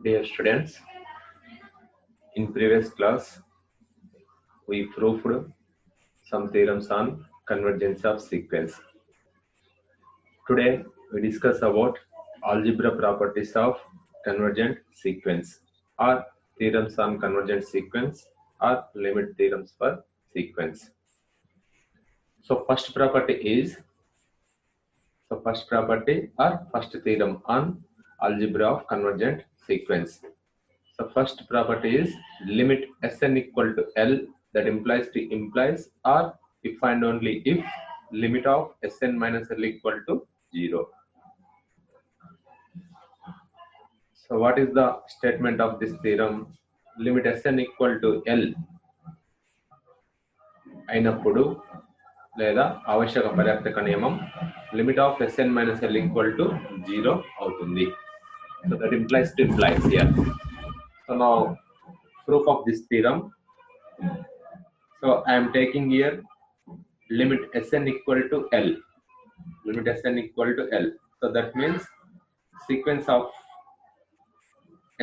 Dear students, in previous class we proved some theorems on convergence of sequence. Today we discuss about algebra properties of convergent sequence or theorems on convergent sequence or limit theorems for sequence. So first property or first theorem on algebra of convergent sequence. So first property is limit Sn equal to L, that implies T implies, or if and only if limit of Sn minus L equal to 0. So what is the statement of this theorem? Limit Sn equal to L అయినప్పుడు లేదా ఆవశ్యక పర్యాప్తక నియమం limit of Sn minus L equal to 0 అవుతుంది. So that implies to implies here. So now proof of this theorem. So I am taking here limit Sn equal to L. Limit Sn equal to L. So that means sequence of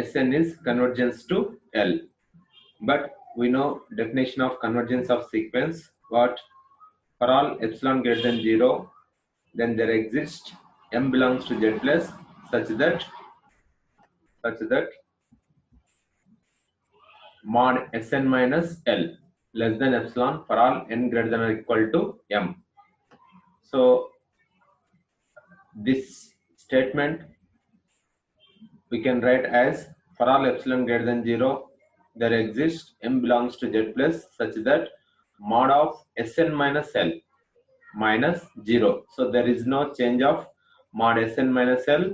Sn is convergence to L. But we know definition of convergence of sequence. What? For all epsilon greater than 0, then there exists M belongs to Z plus such that mod Sn minus L less than epsilon for all n greater than or equal to M. So this statement we can write as for all epsilon greater than 0, there exists M belongs to Z plus such that mod of Sn minus L minus 0. So there is no change of mod Sn minus L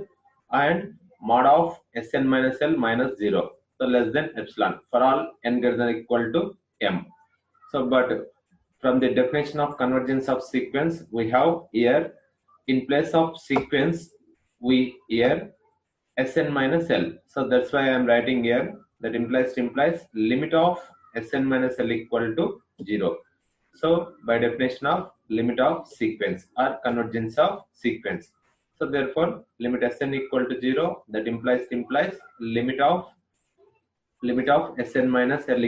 and mod of Sn minus L minus 0. So less than epsilon for all n greater than or equal to M. So but from the definition of convergence of sequence, we have here in place of sequence we here Sn minus L. So that's why I am writing here that implies limit of Sn minus L equal to 0. So by definition of limit of sequence or convergence of sequence. So therefore limit Sn equal to 0, that implies limit of Sn minus L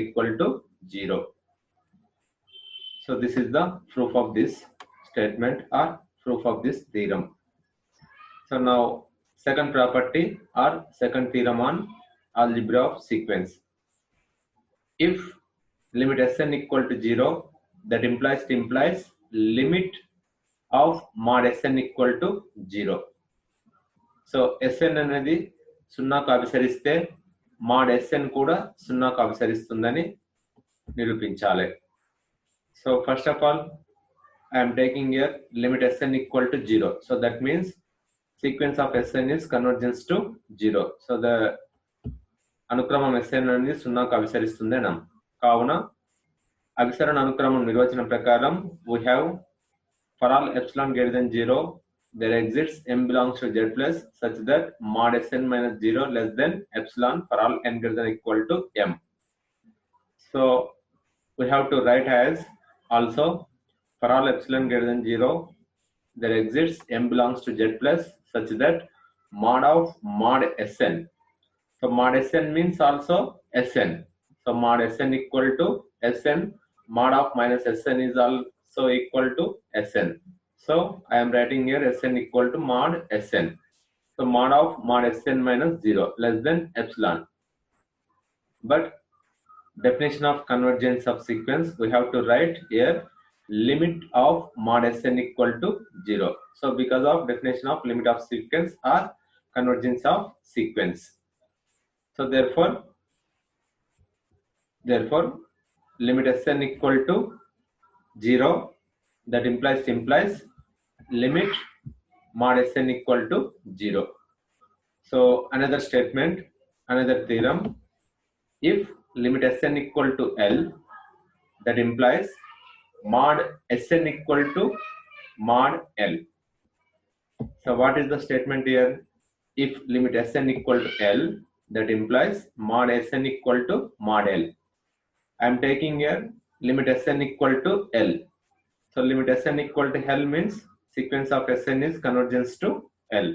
equal to 0. So this is the proof of this statement or proof of this theorem. So now second property or second theorem on algebra of sequence. If limit Sn equal to 0, that implies limit of mod Sn equal to 0. So Sn అనేది సున్నాకు అభిసరిస్తే mod Sn కూడా సున్నాకు అభిసరిస్తుందని నిరూపించాలి. So first of all I am taking here limit Sn equal to 0. So that means sequence of Sn is convergence to 0. So the అనుక్రమం Sn అనేది సున్నాకు అభిసరిస్తుంది అన్నాం. కావున అభిసరణ అనుక్రమం నిర్వచనం ప్రకారం we have for all epsilon greater than 0, there exists M belongs to Z plus such that mod Sn minus 0 less than epsilon for all n greater than equal to M. So we have to write as also for all epsilon greater than 0, there exists M belongs to Z plus such that mod of mod Sn. So mod Sn means also Sn. So mod Sn equal to Sn, mod of minus Sn is also equal to Sn. So I am writing here Sn equal to mod Sn. So mod of mod Sn minus 0 less than epsilon. But definition of convergence of sequence, we have to write here limit of mod Sn equal to 0. So because of definition of limit of sequence or convergence of sequence. So therefore limit Sn equal to 0, that implies limit mod Sn equal to 0. So another statement, another theorem, if limit Sn equal to L, that implies mod Sn equal to mod L. So what is the statement here? If limit Sn equal to L, that implies mod Sn equal to mod L. I am taking here limit Sn equal to L. So limit Sn equal to L means sequence of Sn is convergence to L.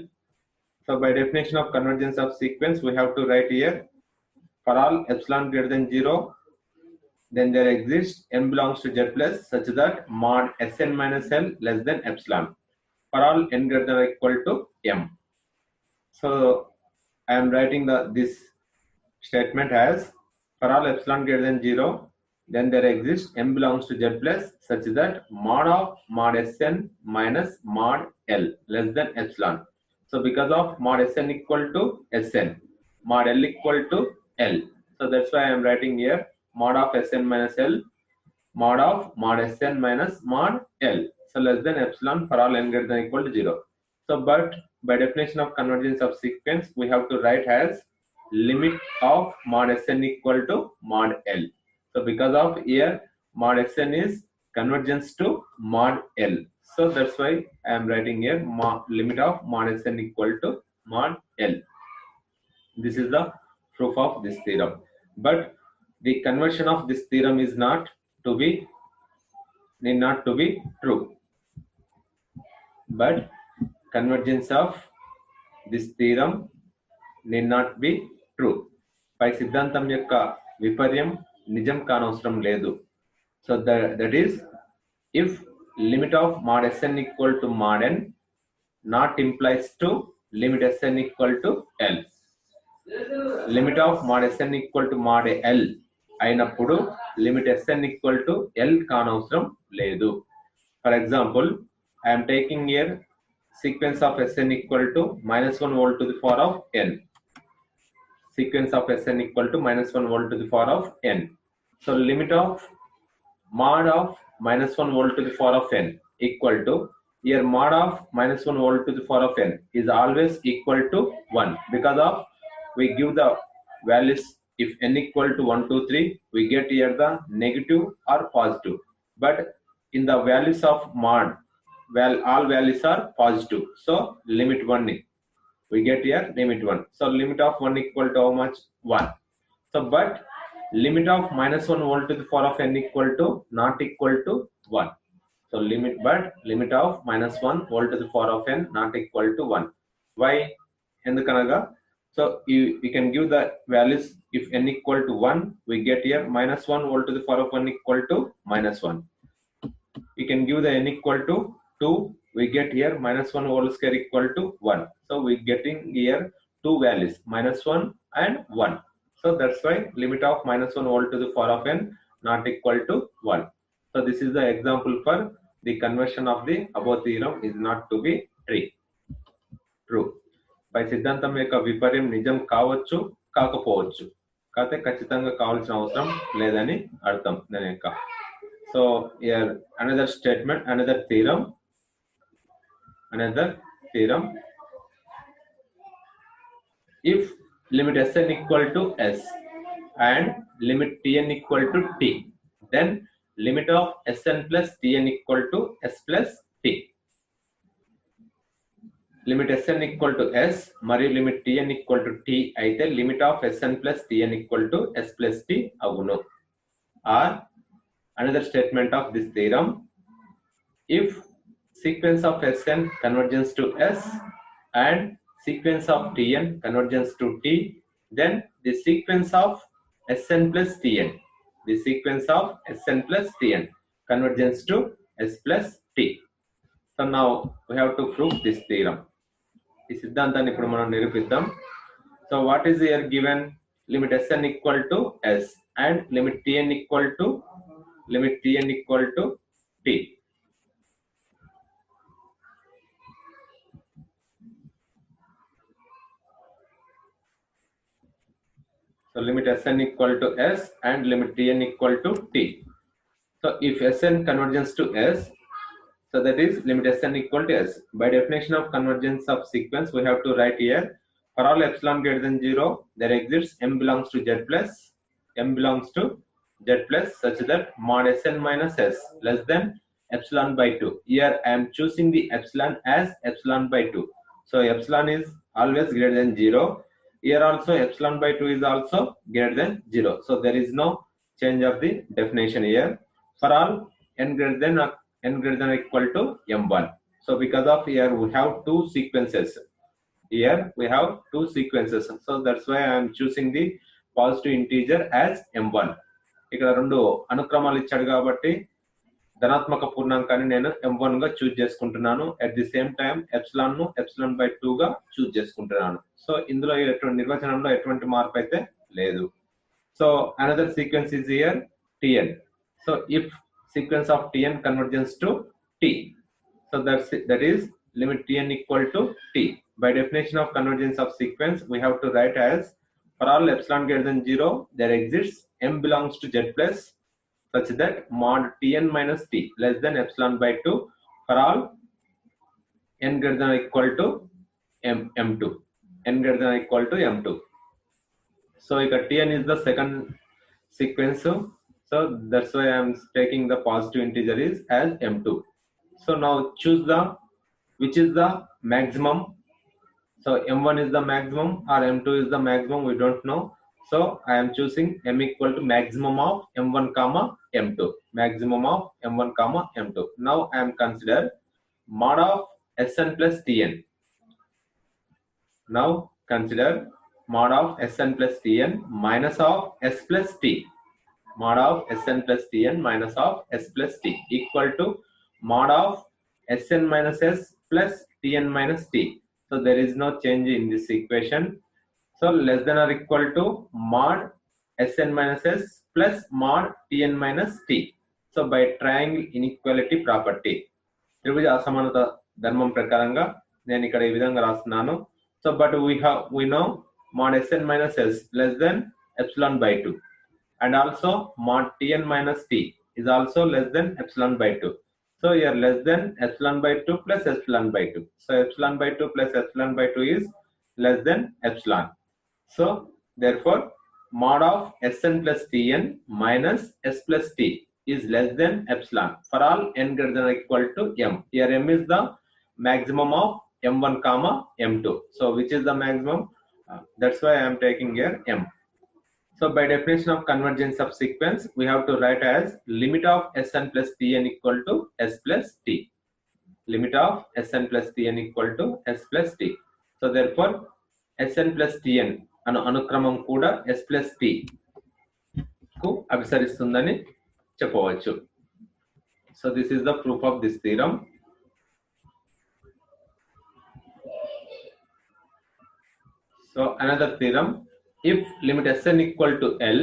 So by definition of convergence of sequence, we have to write here for all epsilon greater than 0, then there exists m belongs to Z plus such that mod Sn minus L less than epsilon for all n greater than or equal to m. So I am writing this statement as for all epsilon greater than 0, then there exists m belongs to Z plus such that mod Sn minus mod L less than epsilon. So because of mod Sn equal to Sn, mod L equal to L. So that's why I am writing here mod of Sn minus L, mod Sn minus mod L. So less than epsilon for all n greater than or equal to 0. So but by definition of convergence of sequence, we have to write as limit of mod Sn equal to mod L. So because of here mod Sn is convergence to mod L. So that's why I am writing here limit of mod Sn equal to mod L. This is the proof of this theorem. But the conversion of this theorem is need not to be true. But convergence of this theorem need not be true. పై సిద్ధాంతం యొక్క విపర్యం నిజం కానవసరం లేదు. So that is if limit of mod Sn equal to mod n not implies to limit Sn equal to L. Limit of mod Sn equal to mod L అయినప్పుడు limit Sn equal to L కానవసరం లేదు. For example, I am taking here sequence of Sn equal to -1 volt to the power of n. Sequence of Sn equal to -1 volt to the power of n. So limit of mod of -1 volt to the power of n equal to here mod of -1 volt to the power of n is always equal to 1 because of we give the values if n equal to 1 2 3 we get here the negative or positive, but in the values of mod all values are positive, so limit 1 we get here limit 1. So limit of 1 equal to how much? 1. So but limit of -1 volt to the power of n equal to not equal to 1. So limit of -1 volt to the power of n not equal to 1. Why? Endukanaga, so you can give the values if n equal to 1 we get here -1 volt to the power of 1 equal to -1. You can give the n equal to 2 we get here -1 whole square equal to 1. So we getting here two values -1 and 1. So that's why limit of -1 volt to the power of n not equal to 1. So this is the example for the conversion of the above theorem is not to be true. పై సిద్ధాంతం యొక్క విపర్యం నిజం కావచ్చు కాకపోవచ్చు, కాకపోతే ఖచ్చితంగా కావాల్సిన అవసరం లేదని అర్థం దాని యొక్క. So here another statement, another theorem. If limit Sn equal to S and limit Tn equal to T, then limit of Sn plus Tn equal to S plus T. Limit Sn equal to S మరియు limit Tn equal to T అయితే limit of Sn plus Tn equal to S plus T అగును. Or another statement of this theorem, if sequence of Sn convergence to S and sequence of Tn convergence to T, then the sequence of Sn plus Tn convergence to S plus T. So now we have to prove this theorem. ఈ సిద్ధాంతాన్ని ఇప్పుడు మనం నిరూపిద్దాం. So what is here given? Limit Sn equal to S and limit Tn equal to T. So limit Sn equal to S and limit Tn equal to T. So if Sn convergence to S, so that is limit Sn equal to S. By definition of convergence of sequence, we have to write here for all epsilon greater than 0, there exists m belongs to Z plus such that mod Sn minus S less than epsilon by 2. Here I am choosing the epsilon as epsilon by 2. So epsilon is always greater than 0. Here also epsilon by 2 is also greater than 0. So there is no change of the definition here. For all n greater than or equal to m1. So because of here we have two sequences. here we have two sequences, so that's why I am choosing the positive integer as m1. ఇక్కడ రెండు అనుక్రమాలు ఇచ్చాడు కాబట్టి ధనాత్మక పూర్ణాంకాన్ని నేను m1 గా చూస్ చేసుకుంటున్నాను. At the same time epsilon ను ε/2 గా చూస్ చేసుకుంటున్నాను. సో ఇందులో ఎటువంటి నిర్వచనంలో ఎటువంటి మార్పు అయితే లేదు. So another sequence is here tn. So if sequence of tn converges to t, so that is limit tn equal to t. By definition of convergence of sequence, we have to write as for all epsilon greater than 0 there exists m belongs to z plus such that mod tn minus t less than epsilon by 2 for all n greater than or equal to m2, n greater than or equal to m2. So tn is the second sequence, so that's why I am taking the positive integer is as m2. So now choose the which is the maximum. So m1 is the maximum or m2 is the maximum, we don't know. So I am choosing m equal to maximum of m1 comma m2, maximum of m1 comma m2. Now I am consider mod of Sn plus Tn. Now consider mod of Sn plus Tn minus of S plus T. Mod of Sn plus Tn minus of S plus T equal to mod of Sn minus S plus Tn minus T. So there is no change in this equation. So less than or equal to mod Sn minus S plus mod Tn minus T. So by triangle inequality property, త్రిభుజ అసమానత ధర్మం ప్రకారంగా నేను ఇక్కడ ఈ విధంగా రాస్తున్నాను. So but we know mod Sn minus S less than epsilon by 2, and also mod Tn minus T is also less than epsilon by 2. So here less than epsilon by 2 plus epsilon by 2. So epsilon by 2 plus epsilon by 2 is less than epsilon. So therefore mod of Sn plus Tn minus S plus T is less than epsilon for all n greater than or equal to m. Here m is the maximum of m1 comma m2. So which is the maximum? That's why I am taking here m. So by definition of convergence of sequence, we have to write as limit of Sn plus Tn equal to S plus T. Limit of Sn plus Tn equal to S plus T. So therefore Sn plus Tn అనుక్రమం కూడా S plus T కు అభిసరిస్తుందని చెప్పవచ్చు. So this is the proof of this theorem. So another theorem, if limit Sn equal to L,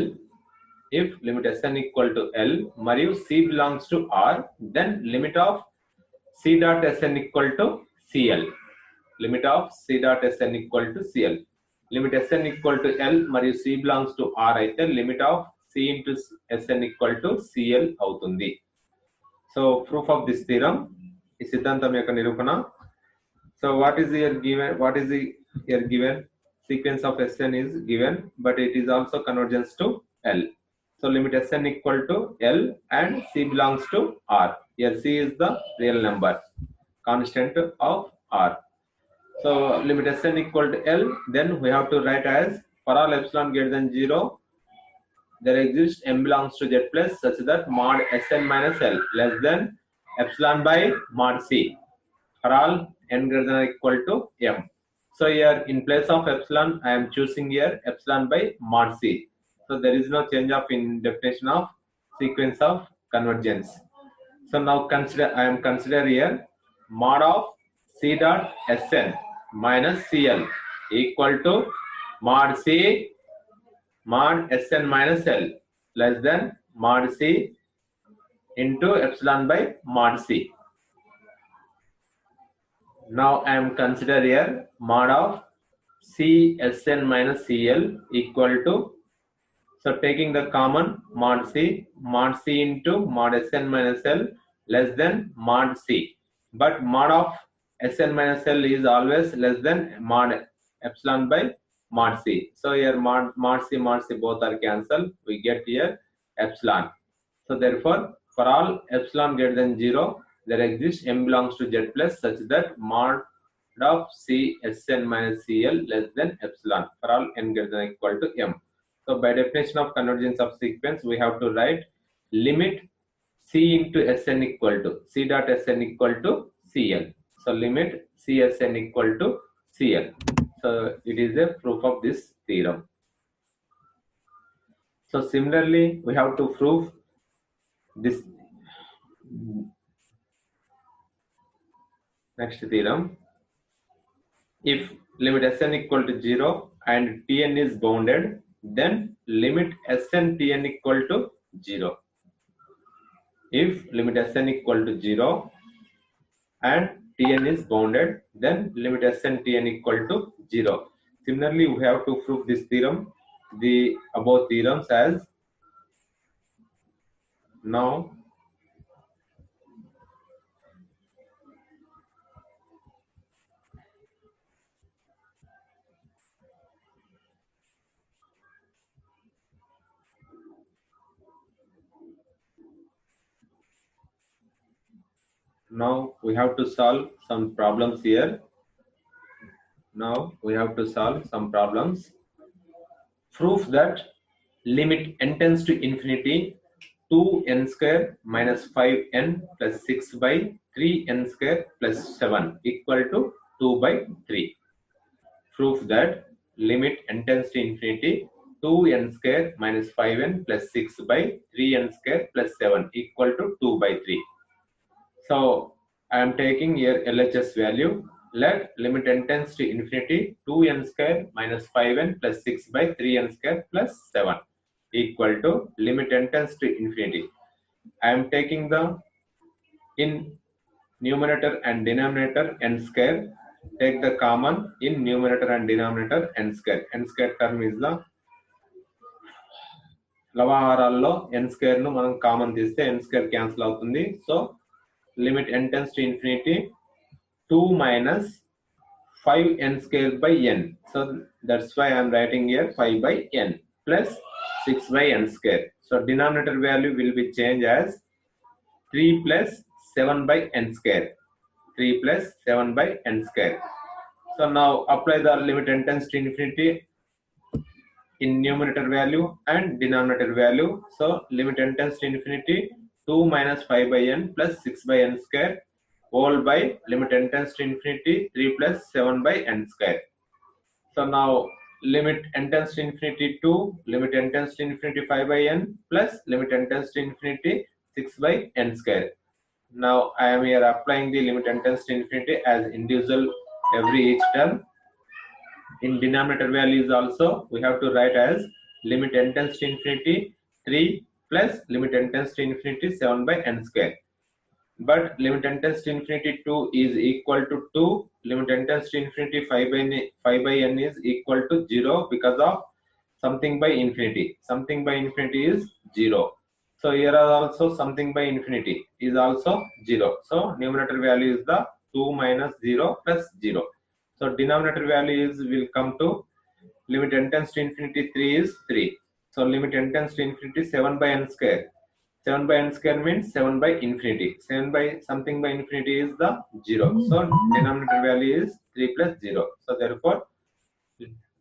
if limit Sn equal to L మరియు C belongs to R, then limit of C dot Sn equal to CL. Limit of C dot Sn equal to CL. Limit Sn equal to L మరియు C belongs to R అయితే limit of C into Sn equal to CL అవుతుంది. So proof of this theorem, ఈ సిద్ధాంతం యొక్క నిరూపణ. So what is here given? What is here given? Sequence of Sn is given, but it is also convergence to L. So limit Sn equal to L and C belongs to R. Here C is the real number, constant of R. So limit Sn equal to L, then we have to write as for all epsilon greater than 0, there exists m belongs to Z plus such that mod Sn minus L less than epsilon by mod C for all n greater than or equal to m. So here in place of epsilon, I am choosing here epsilon by mod C. So there is no change of in definition of sequence of convergence. So now I am consider here mod of C dot Sn minus CL equal to mod C mod Sn minus L less than mod C into epsilon by mod C. Now I am consider here mod of C Sn minus CL equal to, so taking the common mod C into mod Sn minus L less than mod C, but mod of Sn minus L is always less than mod epsilon by mod C. So here mod C both are cancelled, we get here epsilon. So therefore for all epsilon greater than 0, there exists m belongs to Z plus such that mod of C Sn minus CL less than epsilon for all n greater than or equal to m. So by definition of convergence of sequence, we have to write limit C into Sn equal to C dot Sn equal to CL. So limit C Sn equal to CL. So it is a proof of this theorem. So similarly, we have to prove this next theorem. If limit Sn equal to 0 and Tn is bounded, then limit Sn Tn equal to 0. If limit Sn equal to 0 and Tn is bounded, then limit Sn Tn equal to 0. Similarly, we have to prove this theorem, the above theorems as now. Now we have to solve some problems here. Now we have to solve some problems. Proof that limit n tends to infinity 2n square minus 5n plus 6 by 3n square plus 7 equal to 2 by 3. Proof that limit n tends to infinity 2n square minus 5n plus 6 by 3n square plus 7 equal to 2 by 3. So I am taking here LHS value. Let limit n tends to infinity 2n square minus 5n plus 6 by 3n square plus 7 equal to limit n tends to infinity. I am taking the in numerator and denominator n square. Take the common in numerator and denominator n square. N square term is the లవహారాల్లో n square ను మనం common తీస్తే n square cancel అవుతుంది. So limit n tends to infinity 2 minus 5n square by n. So that's why I am writing here 5 by n plus 6 by n square. So denominator value will be changed as 3 plus 7 by n square. 3 plus 7 by n square. So now apply the limit n tends to infinity in numerator value and denominator value. So limit n tends to infinity 2 minus 5 by n plus 6 by n square whole by limit n tends to infinity 3 plus 7 by n square. So now limit n tends to infinity 2, limit n tends to infinity 5 by n plus limit n tends to infinity 6 by n square. Now I am here applying the limit n tends to infinity as individual every each term. In denominator values also we have to write as limit n tends to infinity 3 plus limit n tends to infinity 7 by n square. But limit n tends to infinity 2 is equal to 2. Limit n tends to infinity 5 by n is equal to 0 because of something by infinity. Something by infinity is 0. So here are also something by infinity is also 0. So numerator value is the 2 minus 0 plus 0. So denominator value is will come to limit n tends to infinity 3 is 3. So limit n tends to infinity 7 by n square. 7 by n square means 7 by infinity. 7 by something by infinity is the 0. So denominator value is 3 plus 0. So therefore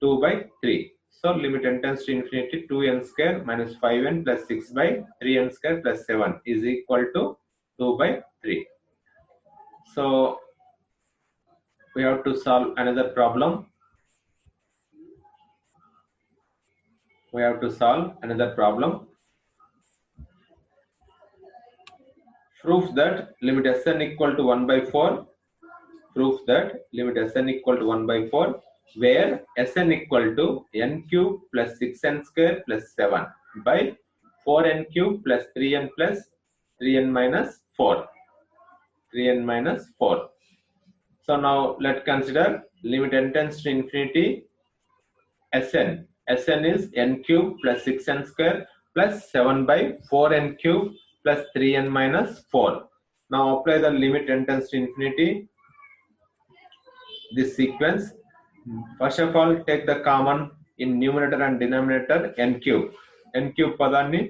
2 by 3. So limit n tends to infinity 2n square minus 5n plus 6 by 3n square plus 7 is equal to 2 by 3. So we have to solve another problem. We have to solve another problem. Proof that limit Sn equal to 1 by 4. Proof that limit Sn equal to 1 by 4 where Sn equal to n cube plus 6n square plus 7 by 4n cube plus 3n plus 3n minus 4. 3n minus 4. So now let's consider limit n tends to infinity Sn. Sn is n cube plus 6n square plus 7 by 4n cube plus 3n minus 4. Now apply the limit n tends to infinity. This sequence. First of all, take the common in numerator and denominator n cube. N cube పదాన్ని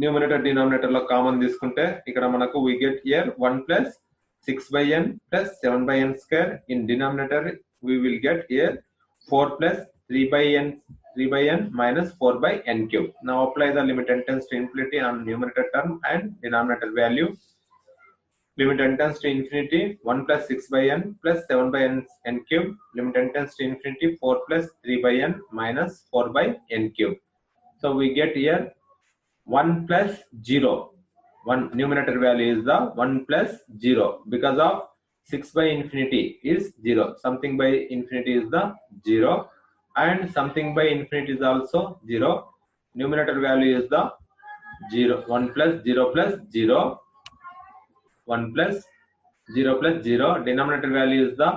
numerator denominator లో common తీసుకుంటే ఇక్కడ మనకు we get here 1 plus 6 by n plus 7 by n square. In denominator we will get here 4 plus 3 by n minus 4 by n cube. Now apply the limit n tends to infinity on numerator term and denominator value. limit n tends to infinity 1 plus 6 by n plus 7 by n cube, limit n tends to infinity 4 plus 3 by n minus 4 by n cube. So we get here 1 plus 0. One numerator value is the 1 plus 0 because of 6 by infinity is 0. Something by infinity is the 0 and something by infinity is also 0. Numerator value is the 0. 1 plus 0 plus 0. 1 plus 0 plus 0. Denominator value is the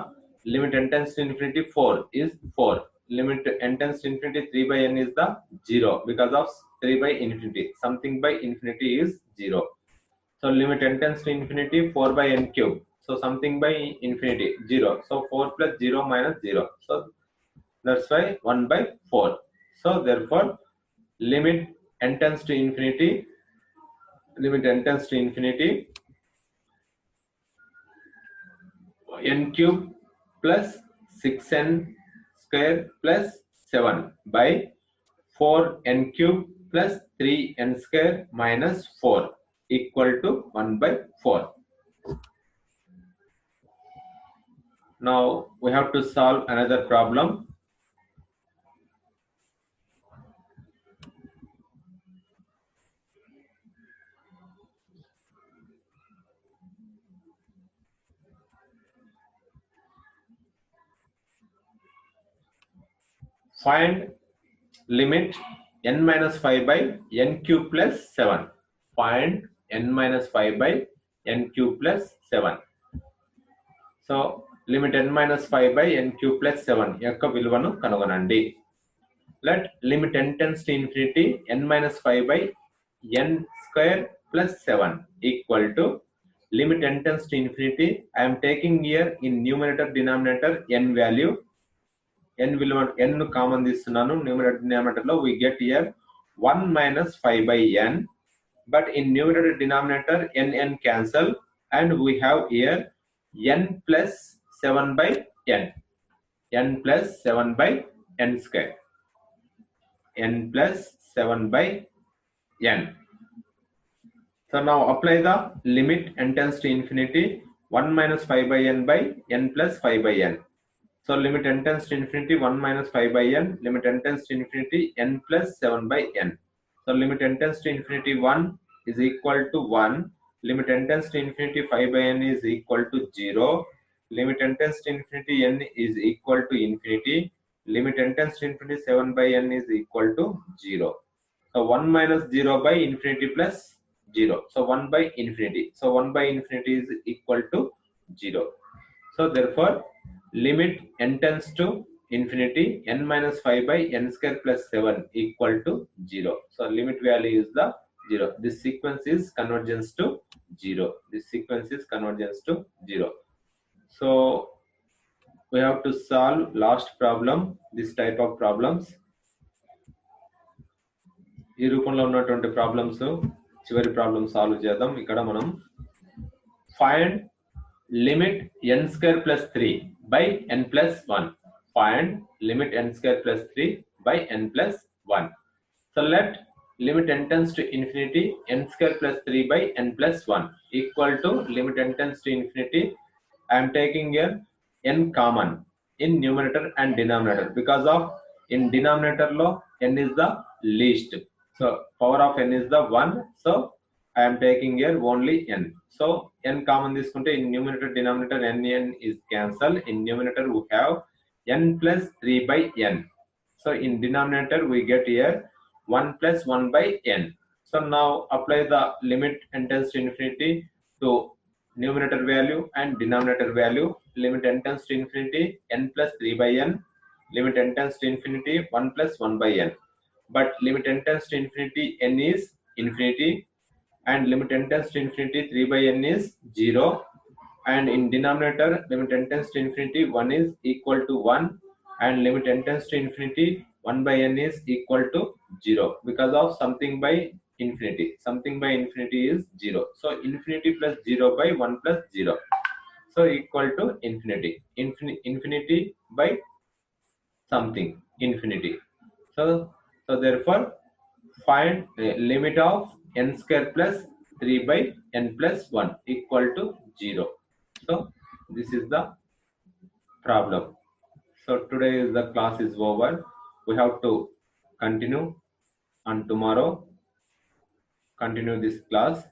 limit n tends to infinity 4 is 4. Limit n tends to infinity 3 by n is the 0 because of 3 by infinity. Something by infinity is 0. So limit n tends to infinity 4 by n cube. So something by infinity 0. So 4 plus 0 minus 0. So that's why 1 by 4. So therefore limit n tends to infinity, limit n tends to infinity n cube plus 6n square plus 7 by 4n cube plus 3n square minus 4 equal to 1 by 4. Now we have to solve another problem. Find limit n minus 5 by n cube plus 7. Find n minus 5 by n cube plus 7. So limit n minus 5 by n cube plus 7 యొక్క విలువను కనుగొనండి. Let limit n tends to infinity n minus 5 by n square plus 7 equal to limit n tends to infinity. I am taking here in numerator denominator n value. n విలువ n common తీస్తున్నాను. Numerator denominator లో we get here 1 minus 5 by n, but in numerator denominator n cancel and we have here n plus 7 by n, n plus 7 by n square, n plus 7 by n. So now apply the limit n tends to infinity 1 minus 5 by n by n plus 5 by n. So limit n tends to infinity 1 minus 5 by n, limit n tends to infinity n plus 7 by n. So limit n tends to infinity 1 is equal to 1, limit n tends to infinity 5 by n is equal to 0, limit n tends to infinity n is equal to infinity, limit n tends to infinity 7 by n is equal to 0. So 1 minus 0 by infinity plus 0. So 1 by infinity. So 1 by infinity is equal to 0. So therefore limit n tends to infinity n minus 5 by n square plus 7 equal to 0. So limit value is the 0. This sequence is convergence to 0. This sequence is convergence to 0. So we have to solve last problem, this type of problems. ఈ రూపంలో ఉన్నటువంటి problems చివరి problem solve చేద్దాం. ఇక్కడ మనం find limit n square plus 3 by n plus 1. Find limit n square plus 3 by n plus 1. So let limit n tends to infinity n square plus 3 by n plus 1 equal to limit n tends to infinity. I am taking here n common in numerator and denominator because of in denominator law n is the least. So power of n is the 1. So I am taking here only n. So n common తీసుకుంటే in numerator denominator n is cancelled. In numerator we have n plus 3 by n. So in denominator we get here 1 plus 1 by n. So now apply the limit n tends to infinity to numerator value and denominator value. Limit n tends to infinity n plus 3 by n. Limit n tends to infinity 1 plus 1 by n. But limit n tends to infinity n is infinity. And limit n tends to infinity 3 by n is 0, and in denominator limit n tends to infinity 1 is equal to 1, and limit n tends to infinity 1 by n is equal to 0 because of something by infinity. Something by infinity is 0. So infinity plus 0 by 1 plus 0. So equal to infinity. Infinity by something infinity. So therefore find limit of n square plus 3 by n plus 1 equal to 0. So this is the problem. So today is the class is over. We have to continue, and tomorrow continue this class.